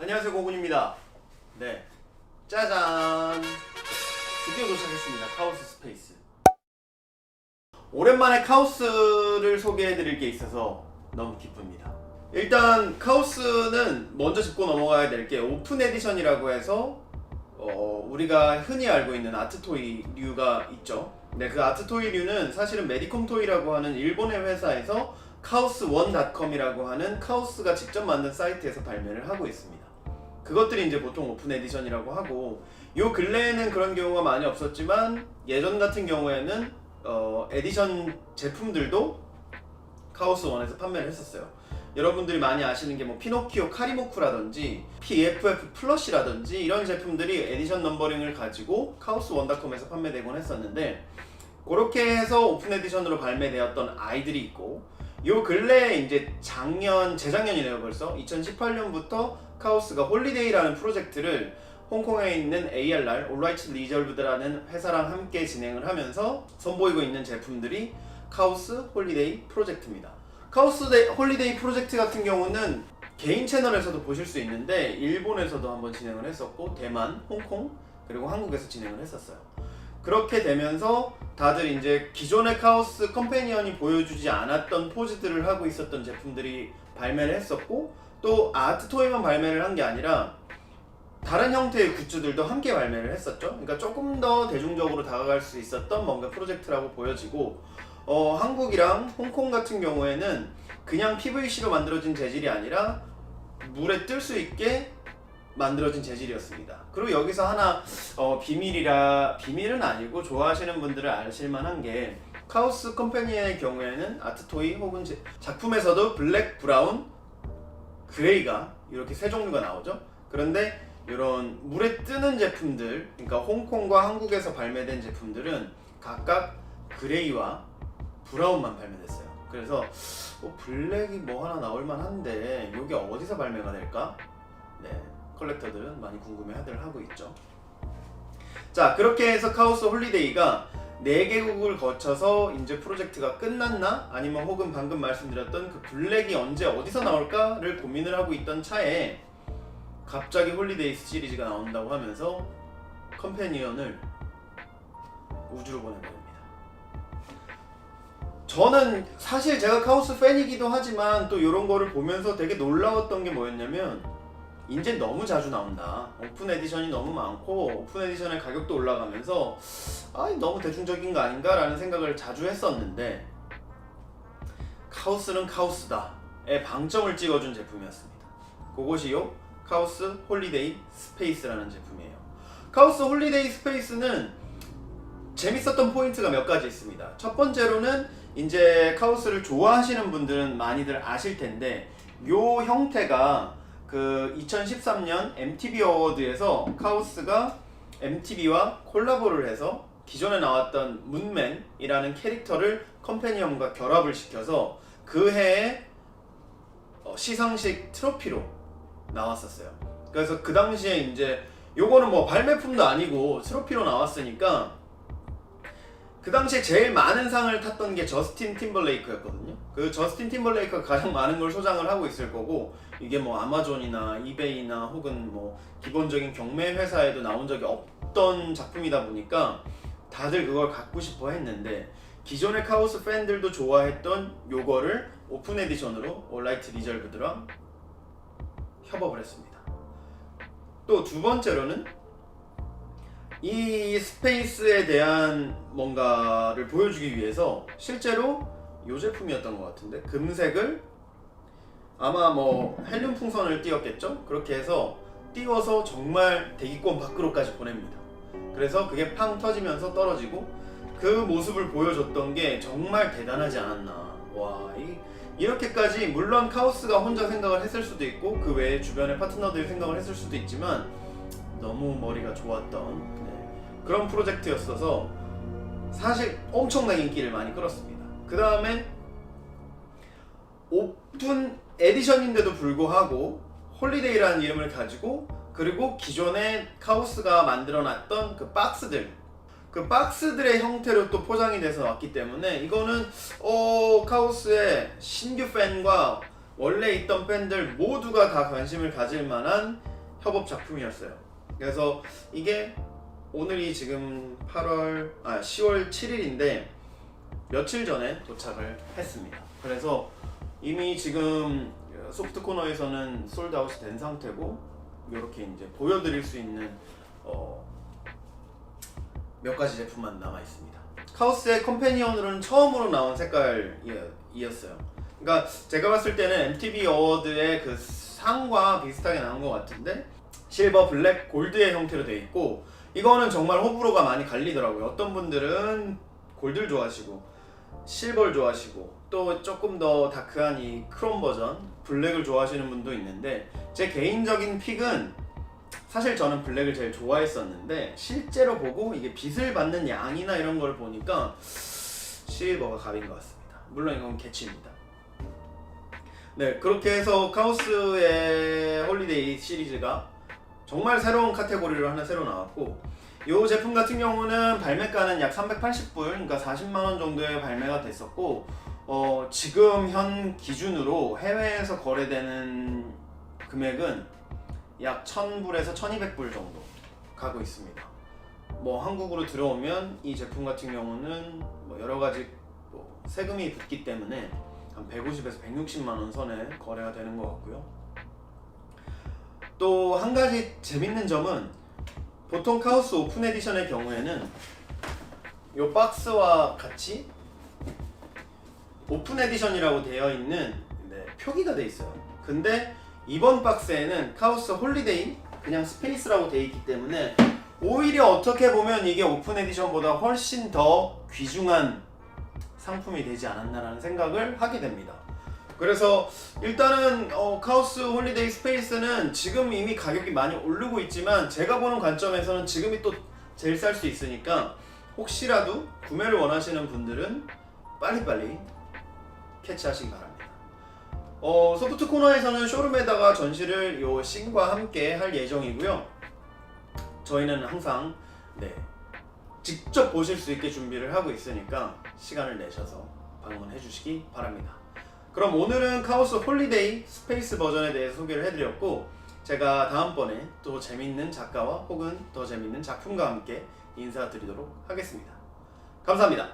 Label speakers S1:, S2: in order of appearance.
S1: 안녕하세요, 고군입니다. 네, 짜잔! 드디어 도착했습니다. 카오스 스페이스. 오랜만에 카오스를 소개해드릴 게 있어서 너무 기쁩니다. 일단 카오스는 먼저 짚고 넘어가야 될 게 오픈 에디션이라고 해서 우리가 흔히 알고 있는 아트토이류가 있죠. 네, 그 아트토이류는 사실은 메디콤토이라고 하는 일본의 회사에서 카오스1.com이라고 하는 카오스가 직접 만든 사이트에서 발매를 하고 있습니다. 그것들이 이제 보통 오픈 에디션이라고 하고, 요 근래에는 그런 경우가 많이 없었지만 예전 같은 경우에는 에디션 제품들도 카오스1에서 판매를 했었어요. 여러분들이 많이 아시는 게 뭐 피노키오 카리모쿠라든지 PFF 플러시라든지 이런 제품들이 에디션 넘버링을 가지고 카오스1.com에서 판매되곤 했었는데, 그렇게 해서 오픈 에디션으로 발매되었던 아이들이 있고, 요 근래에 이제 재작년이네요 벌써 2018년부터 카오스가 홀리데이라는 프로젝트를 홍콩에 있는 ARR, Alright Reserved라는 회사랑 함께 진행을 하면서 선보이고 있는 제품들이 카오스 홀리데이 프로젝트입니다. 카오스 홀리데이 프로젝트 같은 경우는 개인 채널에서도 보실 수 있는데 일본에서도 한번 진행을 했었고, 대만, 홍콩, 그리고 한국에서 진행을 했었어요. 그렇게 되면서 다들 이제 기존의 카오스 컴패니언이 보여주지 않았던 포즈들을 하고 있었던 제품들이 발매를 했었고, 또 아트 토이만 발매를 한 게 아니라 다른 형태의 굿즈들도 함께 발매를 했었죠. 그러니까 조금 더 대중적으로 다가갈 수 있었던 뭔가 프로젝트라고 보여지고, 한국이랑 홍콩 같은 경우에는 그냥 PVC로 만들어진 재질이 아니라 물에 뜰 수 있게 만들어진 재질이었습니다. 그리고 여기서 하나 비밀은 아니고 좋아하시는 분들은 아실만한 게, 카오스 컴퍼니의 경우에는 아트토이 혹은 작품에서도 블랙, 브라운, 그레이가 이렇게 세 종류가 나오죠. 그런데 이런 물에 뜨는 제품들, 그러니까 홍콩과 한국에서 발매된 제품들은 각각 그레이와 브라운만 발매됐어요. 그래서 블랙이 뭐 하나 나올만 한데 이게 어디서 발매가 될까? 네, 컬렉터들은 많이 궁금해하들 하고 있죠. 자, 그렇게 해서 카오스 홀리데이가 4개국을 거쳐서 이제 프로젝트가 끝났나? 아니면 혹은 방금 말씀드렸던 그 블랙이 언제 어디서 나올까를 고민을 하고 있던 차에 갑자기 홀리데이 시리즈가 나온다고 하면서 컴패니언을 우주로 보내버립니다. 저는 사실 제가 카오스 팬이기도 하지만 또 이런 거를 보면서 되게 놀라웠던 게 뭐였냐면, 이제 너무 자주 나온다. 오픈 에디션이 너무 많고 오픈 에디션의 가격도 올라가면서 너무 대중적인 거 아닌가 라는 생각을 자주 했었는데, 카오스는 카오스다의 방점을 찍어준 제품이었습니다. 그것이요, 카오스 홀리데이 스페이스라는 제품이에요. 카오스 홀리데이 스페이스는 재밌었던 포인트가 몇 가지 있습니다. 첫 번째로는 이제 카오스를 좋아하시는 분들은 많이들 아실 텐데, 요 형태가 그 2013년 MTV 어워드에서 카오스가 MTV와 콜라보를 해서 기존에 나왔던 문맨이라는 캐릭터를 컴패니언과 결합을 시켜서 그 해에 시상식 트로피로 나왔었어요. 그래서 그 당시에 이제 요거는 뭐 발매품도 아니고 트로피로 나왔으니까 그 당시에 제일 많은 상을 탔던 게 저스틴 팀벌레이크였거든요. 그 저스틴 팀벌레이크가 가장 많은 걸 소장을 하고 있을 거고, 이게 뭐 아마존이나 이베이나 혹은 뭐 기본적인 경매 회사에도 나온 적이 없던 작품이다 보니까 다들 그걸 갖고 싶어 했는데, 기존의 카오스 팬들도 좋아했던 요거를 오픈 에디션으로 올라이트 리저브드랑 협업을 했습니다. 또 두 번째로는 이 스페이스에 대한 뭔가를 보여주기 위해서 실제로 이 제품이었던 것 같은데, 금색을 아마 뭐 헬륨 풍선을 띄웠겠죠? 그렇게 해서 띄워서 정말 대기권 밖으로까지 보냅니다. 그래서 그게 팡 터지면서 떨어지고, 그 모습을 보여줬던 게 정말 대단하지 않았나. 와, 이렇게까지, 물론 카오스가 혼자 생각을 했을 수도 있고 그 외에 주변의 파트너들이 생각을 했을 수도 있지만 너무 머리가 좋았던 그런 프로젝트였어서 사실 엄청난 인기를 많이 끌었습니다. 그 다음에 오픈 에디션인데도 불구하고 홀리데이라는 이름을 가지고, 그리고 기존에 카오스가 만들어놨던 그 박스들의 형태로 또 포장이 돼서 왔기 때문에, 이거는 카오스의 신규 팬과 원래 있던 팬들 모두가 다 관심을 가질 만한 협업 작품이었어요. 그래서 이게 오늘이 지금 10월 7일인데 며칠 전에 도착을 했습니다. 그래서 이미 지금 소프트 코너에서는 솔드아웃이 된 상태고, 이렇게 이제 보여드릴 수 있는 몇 가지 제품만 남아 있습니다. 카오스의 컴패니언으로는 처음으로 나온 색깔이었어요. 그러니까 제가 봤을 때는 MTV 어워드의 그 상과 비슷하게 나온 것 같은데, 실버, 블랙, 골드의 형태로 되어 있고, 이거는 정말 호불호가 많이 갈리더라고요. 어떤 분들은 골드를 좋아하시고 실버를 좋아하시고, 또 조금 더 다크한 이 크롬 버전 블랙을 좋아하시는 분도 있는데, 제 개인적인 픽은 사실 저는 블랙을 제일 좋아했었는데, 실제로 보고 이게 빛을 받는 양이나 이런 걸 보니까 실버가 갑인 것 같습니다. 물론 이건 개취입니다. 네, 그렇게 해서 카오스의 홀리데이 시리즈가 정말 새로운 카테고리로 하나 새로 나왔고, 이 제품 같은 경우는 발매가는 약 380불, 그러니까 40만원 정도에 발매가 됐었고, 지금 현 기준으로 해외에서 거래되는 금액은 약 1000불에서 1200불 정도 가고 있습니다. 뭐 한국으로 들어오면 이 제품 같은 경우는 뭐 여러 가지 세금이 붙기 때문에 한 150에서 160만원 선에 거래가 되는 것 같고요. 또 한 가지 재밌는 점은, 보통 카오스 오픈 에디션의 경우에는 이 박스와 같이 오픈 에디션이라고 되어 있는 표기가 되어 있어요. 근데 이번 박스에는 카오스 홀리데이 그냥 스페이스라고 되어 있기 때문에 오히려 어떻게 보면 이게 오픈 에디션보다 훨씬 더 귀중한 상품이 되지 않았나라는 생각을 하게 됩니다. 그래서 일단은 카오스 홀리데이 스페이스는 지금 이미 가격이 많이 오르고 있지만, 제가 보는 관점에서는 지금이 또 제일 쌀 수 있으니까 혹시라도 구매를 원하시는 분들은 빨리빨리 캐치하시기 바랍니다. 소프트 코너에서는 쇼룸에다가 전시를 요 싱과 함께 할 예정이고요. 저희는 항상 직접 보실 수 있게 준비를 하고 있으니까 시간을 내셔서 방문해 주시기 바랍니다. 그럼 오늘은 카오스 홀리데이 스페이스 버전에 대해서 소개를 해드렸고, 제가 다음번에 또 재밌는 작가와 혹은 더 재밌는 작품과 함께 인사드리도록 하겠습니다. 감사합니다.